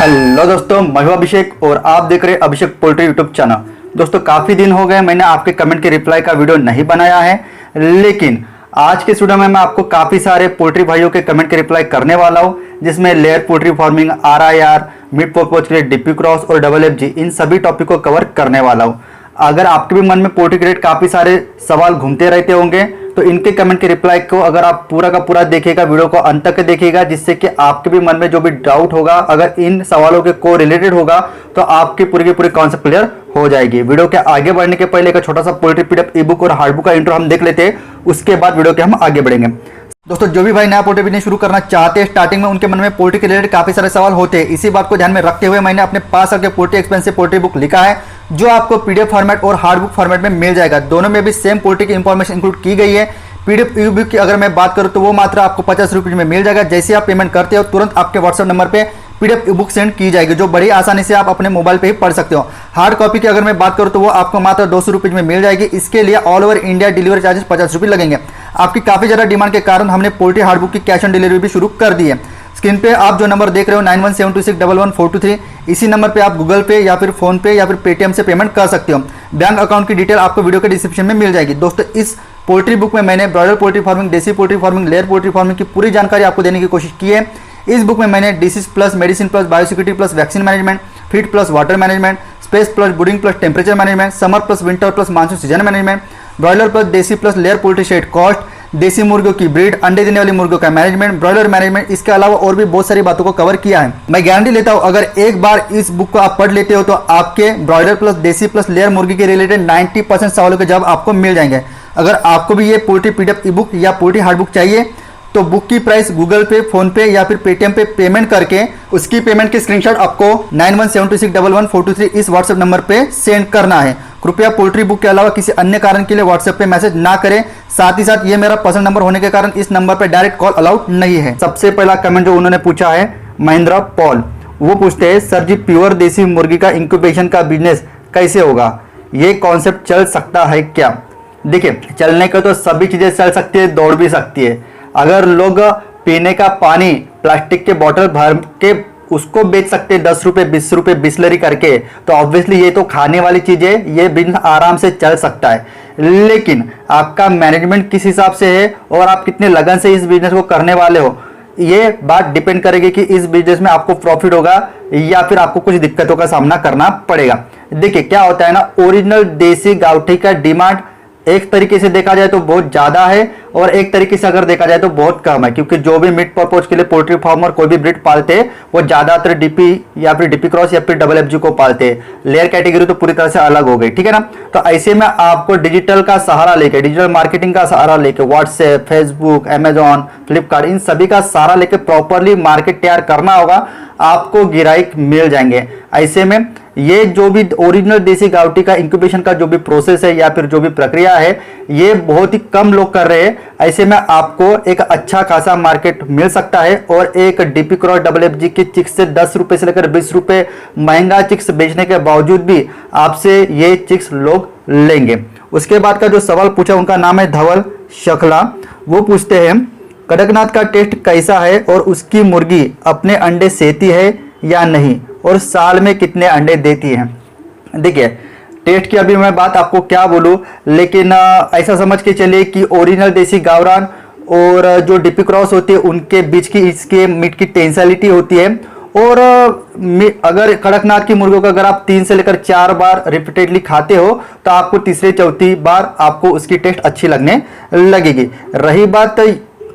Hello दोस्तों, मैं हूं अभिषेक और आप देख रहे हैं अभिषेक पोल्ट्री यूट्यूब चैनल। दोस्तों काफ़ी दिन हो गए मैंने आपके कमेंट के रिप्लाई का वीडियो नहीं बनाया है, लेकिन आज के वीडियो में मैं आपको काफ़ी सारे पोल्ट्री भाइयों के कमेंट के रिप्लाई करने वाला हूं, जिसमें layer poultry farming, RIR, mid पोच के लिए DP क्रॉस और FFG, इन सभी टॉपिक को कवर करने वाला हूं। अगर आपके भी मन में पोल्ट्री के रिलेटेड काफ़ी सारे सवाल घूमते रहते होंगे तो इनके कमेंट के रिप्लाई को अगर आप पूरा का पूरा देखिएगा, वीडियो को अंत तक देखिएगा, जिससे कि आपके भी मन में जो भी डाउट होगा अगर इन सवालों के को रिलेटेड होगा तो आपकी पूरी की पूरी कॉन्सेप्ट क्लियर हो जाएगी। वीडियो के आगे बढ़ने के पहले एक छोटा सा पोल्ट्री PDF ई बुक और हार्ड बुक का इंट्रो हम देख लेते हैं, उसके बाद वीडियो के हम आगे बढ़ेंगे। दोस्तों जो भी भाई नया पोल्ट्री बिजनेस शुरू करना चाहते हैं, स्टार्टिंग में उनके मन में पोल्ट्री के रिलेटेड काफी सारे सवाल होते हैं। इसी बात को ध्यान में रखते हुए मैंने अपने 5 साल के पोल्ट्री एक्सपेंसिव पोल्ट्री बुक लिखा है, जो आपको PDF फॉर्मेट और हार्ड बुक फॉर्मेट में मिल जाएगा। दोनों में भी सेम पोल्ट्री की इंफॉर्मेशन इंक्लूड की गई है। PDF ई बुक की अगर मैं बात करूं तो वो मात्र आपको 50 रुपये में मिल जाएगा। जैसे आप पेमेंट करते हो तुरंत आपके व्हाट्सएप नंबर पे PDF ई बुक सेंड की जाएगी, जो बड़ी आसानी से आप अपने मोबाइल पे ही पढ़ सकते हो। हार्ड कॉपी की अगर मैं बात करूं तो वो आपको मात्र 200 रुपये में मिल जाएगी। इसके लिए all over India delivery charges 50 रुपये लगेंगे। आपकी काफी ज्यादा डिमांड के कारण हमने पोल्ट्री हार्ड बुक की कैश ऑन डिलीवरी भी शुरू कर दी है। स्क्रीन पे आप जो नंबर देख रहे हो 9172611423, इसी नंबर पे आप गूगल पे या फिर फोन पे या फिर पेटीएम से पेमेंट कर सकते हो। बैंक अकाउंट की डिटेल आपको वीडियो के डिस्क्रिप्शन में मिल जाएगी। दोस्तों इस पोल्ट्री बुक में मैंने ब्रॉयलर पोल्ट्री फार्मिंग, देसी poultry farming, layer poultry farming की पूरी जानकारी आपको देने की कोशिश की है। इस बुक में मैंने disease plus medicine plus biosecurity plus vaccine management, feed plus water management, space plus breeding plus temperature management, summer plus winter plus monsoon season management, broiler plus देसी plus layer poultry shed cost, देसी मुर्गियों की breed, अंडे देने वाली मुर्गियों का management, broiler management, इसके अलावा और भी बहुत सारी बातों को कवर किया है। मैं गारंटी लेता हूं अगर एक बार इस बुक को आप पढ़ लेते हो तो आपके ब्रॉयलर प्लस देसी प्लस लेयर मुर्गी के रिलेटेड 90% सवालों के जवाब आपको मिल जाएंगे। अगर आपको भी ये पोल्ट्री PDF ई बुक या पोल्ट्री हार्ड बुक चाहिए तो बुक की प्राइस गूगल पे, फोन पे या फिर पेटीएम पे पेमेंट करके उसकी पेमेंट की स्क्रीनशॉट आपको 9172611423 इस व्हाट्सएप नंबर पे सेंड करना है। कृपया पोल्ट्री बुक के अलावा किसी अन्य कारण के लिए व्हाट्सएप पे मैसेज ना करें। साथ ही साथ ये मेरा पर्सनल नंबर होने के कारण इस नंबर पे डायरेक्ट कॉल अलाउड नहीं है। सबसे पहला कमेंट जो उन्होंने पूछा है महेंद्र पॉल, वो पूछते हैं सर जी प्योर देसी मुर्गी का इंक्यूबेशन का बिजनेस कैसे होगा, ये कॉन्सेप्ट चल सकता है क्या? देखिए चलने को तो सभी चीजें चल सकती है, दौड़ भी सकती है। अगर लोग पीने का पानी प्लास्टिक के बोतल भर के उसको बेच सकते हैं 10 रुपए 20 रुपए बिस्लरी करके, तो ऑब्वियसली ये तो खाने वाली चीज है, ये बिजनेस आराम से चल सकता है। लेकिन आपका मैनेजमेंट किस हिसाब से है और आप कितने लगन से इस बिजनेस को करने वाले हो, ये बात डिपेंड करेगी कि इस बिजनेस में आपको प्रॉफिट होगा या फिर आपको कुछ दिक्कतों का सामना करना पड़ेगा। देखिए क्या होता है ना, ओरिजिनल देसी गावठी का डिमांड एक तरीके से देखा जाए तो बहुत ज्यादा है और एक तरीके से अगर देखा जाए तो बहुत कम है, क्योंकि जो भी मिड पर्पज के लिए पोल्ट्री फार्मर कोई भी ब्रीड पालते हैं वो ज्यादातर DP या फिर DP क्रॉस या फिर FFG को पालते हैं। लेयर कैटेगरी तो पूरी तरह से अलग हो गई, ठीक है ना। तो ऐसे में आपको डिजिटल का सहारा लेके, डिजिटल मार्केटिंग का सहारा लेके, व्हाट्सएप, फेसबुक, अमेजॉन, फ्लिपकार्ट, इन सभी का सहारा लेके प्रॉपरली मार्केट तैयार करना होगा, आपको गिराइक मिल जाएंगे। ऐसे में ये जो भी ओरिजिनल देसी गावठी का इंक्यूबेशन का जो भी प्रोसेस है या फिर जो भी प्रक्रिया है, ये बहुत ही कम लोग कर रहे हैं। ऐसे में आपको एक अच्छा खासा मार्केट मिल सकता है और एक DP क्रॉस FFG की चिक्स से 10 रुपए से लेकर 20 रुपए महंगा चिक्स बेचने के बावजूद भी आपसे ये चिक्स लोग लेंगे। उसके बाद का जो सवाल पूछा, उनका नाम है धवल शखला, वो पूछते हैं कड़कनाथ का टेस्ट कैसा है और उसकी मुर्गी अपने अंडे सेती है या नहीं और साल में कितने अंडे देती है? देखिए टेस्ट की अभी मैं बात आपको क्या बोलूं, लेकिन ऐसा समझ के चलिए कि ओरिजिनल देसी गावरान और जो DP क्रॉस होती है उनके बीच की इसके मीट की टेंसिलिटी होती है। और अगर कड़कनाथ की मुर्गियों को अगर आप 3 से लेकर 4 बार रिपीटेडली खाते हो तो आपको तीसरे चौथी बार आपको उसकी टेस्ट अच्छी लगने लगेगी। रही बात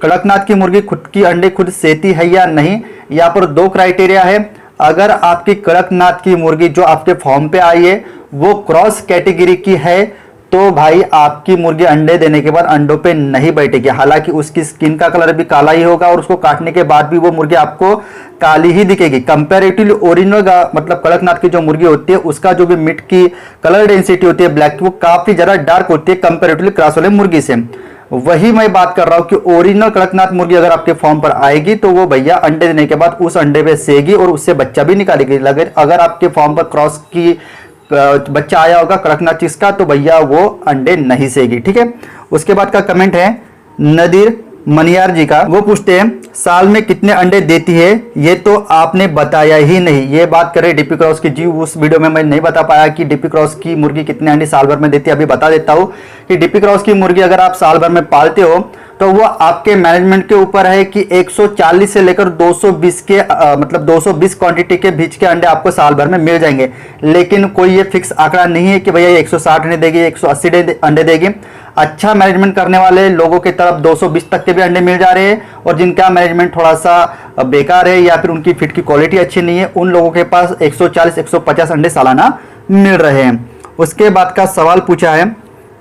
कड़कनाथ की मुर्गी खुद की अंडे खुद सेती है या नहीं, यहाँ पर 2 क्राइटेरिया है। अगर आपकी कड़कनाथ की मुर्गी जो आपके फॉर्म पे आई है वो क्रॉस कैटेगरी की है तो भाई आपकी मुर्गी अंडे देने के बाद अंडों पे नहीं बैठेगी। हालांकि उसकी स्किन का कलर भी काला ही होगा और उसको काटने के बाद भी वो मुर्गी आपको काली ही दिखेगी। कंपैरेटिवली ओरिजिनल मतलब कड़कनाथ की जो मुर्गी होती है उसका जो भी मीट की कलर डेंसिटी होती है ब्लैक, वो काफी ज्यादा डार्क होती है कंपैरेटिवली क्रॉस वाले मुर्गी से। वही मैं बात कर रहा हूं कि ओरिजिनल कड़कनाथ मुर्गी अगर आपके फॉर्म पर आएगी तो वो भैया अंडे देने के बाद उस अंडे पे सेगी और उससे बच्चा भी निकालेगी। अगर आपके फॉर्म पर क्रॉस की बच्चा आया होगा कड़कनाथ चीज का तो भैया वो अंडे नहीं सेगी, ठीक है। उसके बाद का कमेंट है नदीर मनियार जी का। वो पूछते हैं साल में कितने अंडे देती है, ये तो आपने बताया ही नहीं। ये बात करें डीपी क्रॉस की जी, उस वीडियो में मैं नहीं बता पाया कि डीपी क्रॉस की मुर्गी कितने अंडे साल भर में देती है। अभी बता देता हूँ कि डीपी क्रॉस की मुर्गी अगर आप साल भर में पालते हो तो वो आपके मैनेजमेंट के ऊपर है कि 140 से लेकर 220 के मतलब 220 क्वांटिटी के बीच के अंडे आपको साल भर में मिल जाएंगे। लेकिन कोई ये फिक्स आंकड़ा नहीं है कि भैया ये 160 अंडे देगी, 180 अंडे देगी। अच्छा मैनेजमेंट करने वाले लोगों की तरफ 220 तक के भी अंडे मिल जा रहे हैं, और जिनका मैनेजमेंट थोड़ा सा बेकार है या फिर उनकी फीड की क्वालिटी अच्छी नहीं है, उन लोगों के पास 140-150 अंडे सालाना मिल रहे हैं। उसके बाद का सवाल पूछा है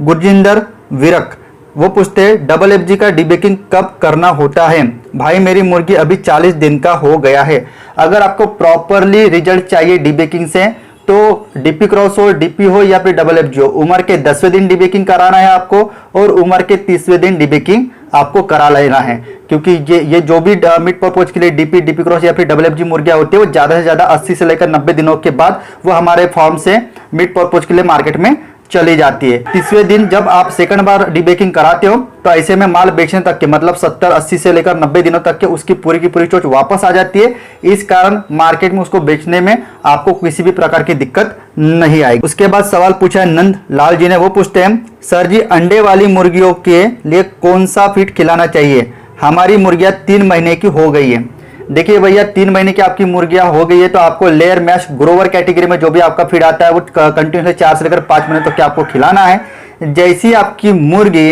गुरजिंदर विरक। वो पूछते हैं डबल एफजी का डीबेकिंग कब करना होता है। भाई मेरी मुर्गी अभी 40 दिन का हो गया है। अगर आपको प्रॉपरली रिजल्ट चाहिए डीबेकिंग से तो डीपी क्रॉस हो, डीपी हो या फिर डबल एफजी हो, उम्र के 10वें दिन डीबेकिंग कराना है आपको, और उम्र के 30वें दिन डीबेकिंग आपको करा लेना है। क्योंकि ये जो भी मिड पर्पज के लिए डीपी क्रॉस या फिर डबल एफजी मुर्गियां होती है वो ज्यादा से ज्यादा 80 से लेकर 90 दिनों के बाद वो हमारे फार्म से मिड पर्पज के लिए मार्केट में चली जाती है। 30वें दिन जब आप सेकंड बार डीबेकिंग कराते हो तो ऐसे में माल बेचने तक के मतलब 70-80 से लेकर 90 दिनों तक के उसकी पूरी की पूरी चोच वापस आ जाती है। इस कारण मार्केट में उसको बेचने में आपको किसी भी प्रकार की दिक्कत नहीं आएगी। उसके बाद सवाल पूछा है नंद लाल जी ने। वो पूछते हैं सर जी अंडे वाली मुर्गियों के लिए कौन सा फीड खिलाना चाहिए, हमारी मुर्गियां 3 महीने की हो गई है। देखिए भैया 3 महीने की आपकी मुर्गियां हो गई है तो आपको लेयर मैश ग्रोवर कैटेगरी में जो भी आपका फीड आता है वो कंटिन्यूसली 4 से लेकर 5 महीने तक आपको खिलाना है। जैसी आपकी मुर्गी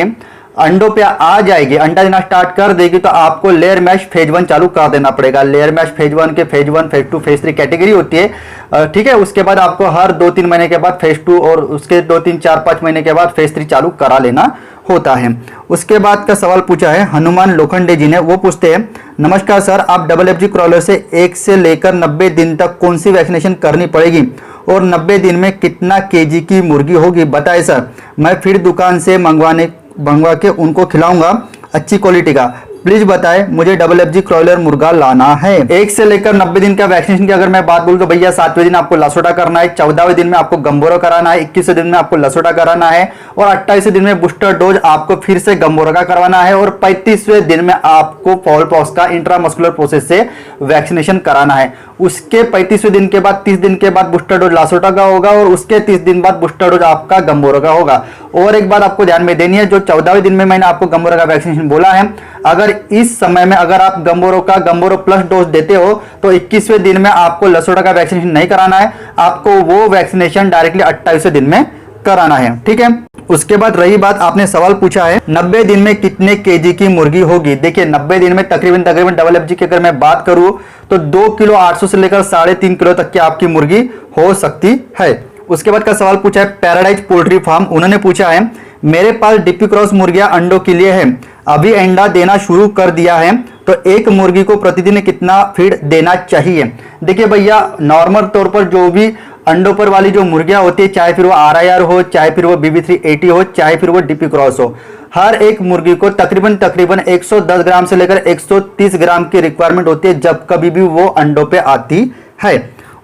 अंडों पे आ जाएगी, अंडा देना स्टार्ट कर देगी, तो आपको लेयर मैश फेज 1 चालू कर देना पड़ेगा। लेयर मैश फेज 1 के फेज 1, फेज 2, फेज 3 कैटेगरी होती है, ठीक है। उसके बाद आपको हर 2-3 महीने के बाद फेज 2 और उसके 2-3-4-5 महीने के बाद फेज 3 चालू करा लेना होता है। उसके बाद का सवाल पूछा है हनुमान लोखंडे जी ने। वो पूछते हैं नमस्कार सर, आप डबल एफजी क्रॉलर से 1 से लेकर 90 दिन तक कौन सी वैक्सीनेशन करनी पड़ेगी और 90 दिन में कितना केजी की मुर्गी होगी बताएं सर। मैं फिर दुकान से मंगवा के उनको खिलाऊंगा अच्छी क्वालिटी का, प्लीज बताएं मुझे डबल एफजी क्रॉलर मुर्गा लाना है। 1 से लेकर 90 दिन का वैक्सीनेशन की अगर मैं बात बोलूं तो भैया 7वें दिन आपको लसोटा करना है, 14वें दिन में आपको गंबोरा कराना है, 21वें दिन में आपको लसोटा कराना है, और 28वें दिन में बूस्टर डोज आपको फिर से गंबोरा का करवाना है, और 35वें दिन में आपको फॉल पॉक्स का इंट्रामस्कुलर प्रोसेस से वैक्सीनेशन कराना है। उसके 35वें दिन के बाद 30 दिन के बाद बूस्टर डोज लासोटा का होगा, और उसके 30 दिन बाद बूस्टर डोज आपका गंबोरा का होगा। और एक बात आपको ध्यान में देनी है, जो 14वें दिन में मैंने आपको गंबोरा का वैक्सीनेशन बोला है, अगर इस समय में अगर आप गंबोरो प्लस डोज देते हो तो 21वें दिन में आपको लसोटा का वैक्सीनेशन नहीं कराना है, आपको वो वैक्सीनेशन डायरेक्टली 28वें दिन में कराना है, ठीक है। उसके बाद रही बात, आपने सवाल पूछा है 90 दिन में कितने केजी की मुर्गी होगी। देखिए 90 दिन में तकरीबन डबल एफजी की अगर मैं बात करूं तो 2 किलो 800 से लेकर 3.5 किलो तक की आपकी मुर्गी हो सकती है। उसके बाद का सवाल पूछा है पैराडाइज पोल्ट्री फार्म। उन्होंने पूछा है मेरे पास डीपी क्रॉस मुर्गियां अंडों के लिए है, अभी अंडा देना शुरू कर दिया है, तो एक मुर्गी को प्रतिदिन कितना फीड देना चाहिए। देखिए भैया नॉर्मल तौर पर जो भी अंडों पर वाली जो मुर्गियां होती है, चाहे फिर वो RIR हो, चाहे फिर वो BB380 हो, चाहे फिर वो डीपी क्रॉस हो, हर एक मुर्गी को तकरीबन 110 ग्राम से लेकर 130 ग्राम की रिक्वायरमेंट होती है जब कभी भी वो अंडों पे आती है।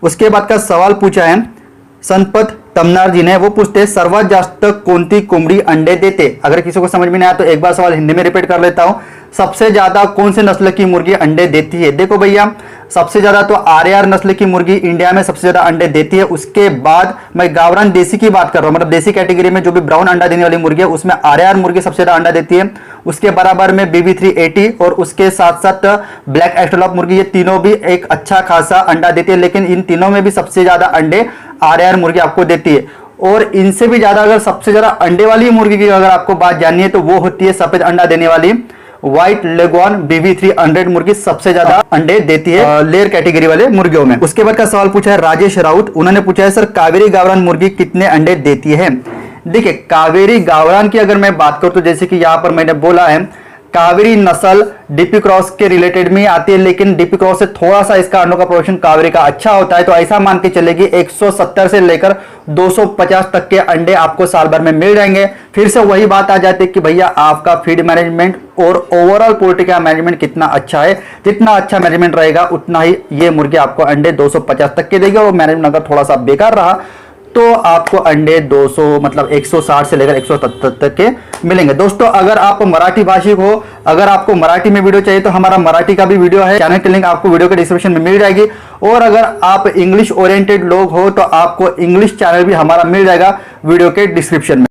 उसके बाद का सवाल पूछा है संपत तमनार जी ने। वो पूछते हैं सर्वात जास्त कोणती कोंबडी अंडे देते। अगर किसी को समझ में नहीं आया तो एक बार सवाल हिंदी में रिपीट कर लेता हूं। सबसे ज्यादा कौन से नस्ल की मुर्गी अंडे देती है। देखो भैया सबसे ज्यादा तो RIR नस्ल की मुर्गी इंडिया में सबसे ज्यादा अंडे देती है। उसके बाद मैं गावरान देसी की बात कर रहा हूं, मतलब देसी कैटेगरी में जो भी ब्राउन अंडा देने वाली मुर्गी है उसमें RIR मुर्गी सबसे ज्यादा अंडा देती है। उसके बराबर में BB380 और उसके साथ साथ ब्लैक एस्ट्रोलॉप मुर्गी, ये तीनों भी एक अच्छा खासा अंडा देती है, लेकिन इन तीनों में भी सबसे ज्यादा अंडे RIR मुर्गी आपको देती है। और इनसे भी ज्यादा अगर सबसे ज्यादा अंडे वाली मुर्गी की अगर आपको बात जाननी है तो वो होती है सफेद अंडा देने वाली व्हाइट लेगॉन BB300 मुर्गी सबसे ज्यादा अंडे देती है लेयर कैटेगरी वाले मुर्गियों में। उसके बाद का सवाल पूछा है राजेश राउत। उन्होंने पूछा है सर कावेरी गावरान मुर्गी कितने अंडे देती है। देखिए कावेरी गावरान की अगर मैं बात करूं तो जैसे कि यहां पर मैंने बोला है कावेरी नस्ल डीपी क्रॉस के रिलेटेड में आती है, लेकिन डीपी क्रॉस से थोड़ा सा इसका अंडों का प्रोडक्शन कावेरी का अच्छा होता है, तो ऐसा मान के चलेगी 170 से लेकर 250 तक के अंडे आपको साल भर में मिल जाएंगे। फिर से वही बात आ जाती है कि भैया आपका फीड मैनेजमेंट और ओवरऑल पोल्ट्री का मैनेजमेंट कितना अच्छा है। जितना अच्छा मैनेजमेंट रहेगा उतना ही ये मुर्गी आपको अंडे 250 तक के देगी, और मैनेजमेंट अगर थोड़ा सा बेकार रहा तो आपको अंडे 200 मतलब 160 से लेकर 170 तक के मिलेंगे। दोस्तों अगर आप मराठी भाषिक हो, अगर आपको मराठी में वीडियो चाहिए तो हमारा मराठी का भी वीडियो है, चैनल की लिंक आपको वीडियो के डिस्क्रिप्शन में मिल जाएगी। और अगर आप इंग्लिश ओरिएंटेड लोग हो तो आपको इंग्लिश चैनल भी हमारा मिल जाएगा वीडियो के डिस्क्रिप्शन में।